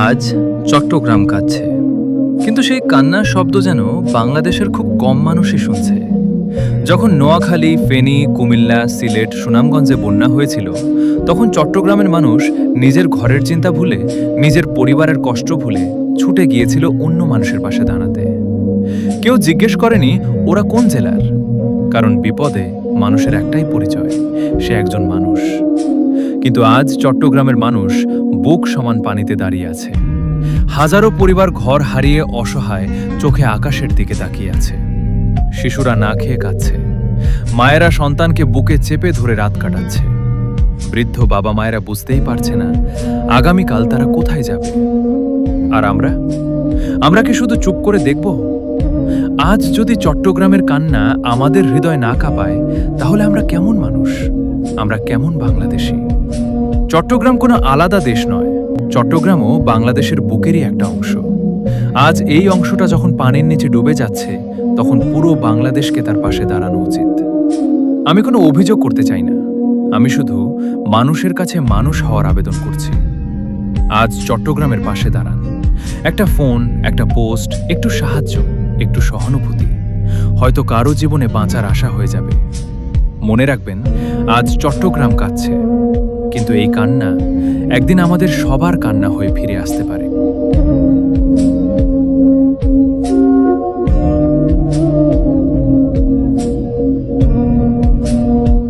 আজ চট্টগ্রাম কাঁদছে, কিন্তু সেই কান্নার শব্দ যেন বাংলাদেশের খুব কম মানুষই শুনছে। যখন নোয়াখালী, ফেনী, কুমিল্লা, সিলেট, সুনামগঞ্জে বন্যা হয়েছিল, তখন চট্টগ্রামের মানুষ নিজের ঘরের চিন্তা ভুলে, নিজের পরিবারের কষ্ট ভুলে ছুটে গিয়েছিল অন্য মানুষের পাশে দাঁড়াতে। কেউ জিজ্ঞেস করেনি ওরা কোন জেলার, কারণ বিপদে মানুষের একটাই পরিচয়, সে একজন মানুষ। কিন্তু আজ চট্টগ্রামের মানুষ বুক সমান পানিতে দাঁড়িয়ে আছে। হাজারো পরিবার ঘর হারিয়ে অসহায় চোখে আকাশের দিকে তাকিয়ে আছে। শিশুরা না খেয়ে কাঁদছে, মায়েরা সন্তানকে বুকে চেপে ধরে রাত কাটাচ্ছে। বৃদ্ধ বাবা মায়েরা বুঝতেই পারছে না আগামীকাল তারা কোথায় যাবে। আর আমরা কি শুধু চুপ করে দেখব? আজ যদি চট্টগ্রামের কান্না আমাদের হৃদয় না কাঁপায়, তাহলে আমরা কেমন মানুষ, আমরা কেমন বাংলাদেশী? চট্টগ্রাম কোনো আলাদা দেশ নয়, চট্টগ্রামও বাংলাদেশের বুকেরই একটা অংশ। আজ এই অংশটা যখন পানির নিচে ডুবে যাচ্ছে, তখন পুরো বাংলাদেশকে তার পাশে দাঁড়ানো উচিত। আমি কোনো অভিযোগ করতে চাই না, আমি শুধু মানুষের কাছে মানুষ হওয়ার আবেদন করছি। আজ চট্টগ্রামের পাশে দাঁড়ান। একটা ফোন, একটা পোস্ট, একটু সাহায্য, একটু সহানুভূতি, হয়তো কারো জীবনে বাঁচার আশা হয়ে যাবে। মনে রাখবেন, আজ চট্টগ্রাম কাঁদছে, কিন্তু এই কান্না একদিন আমাদের সবার কান্না হয়ে ফিরে আসতে পারে।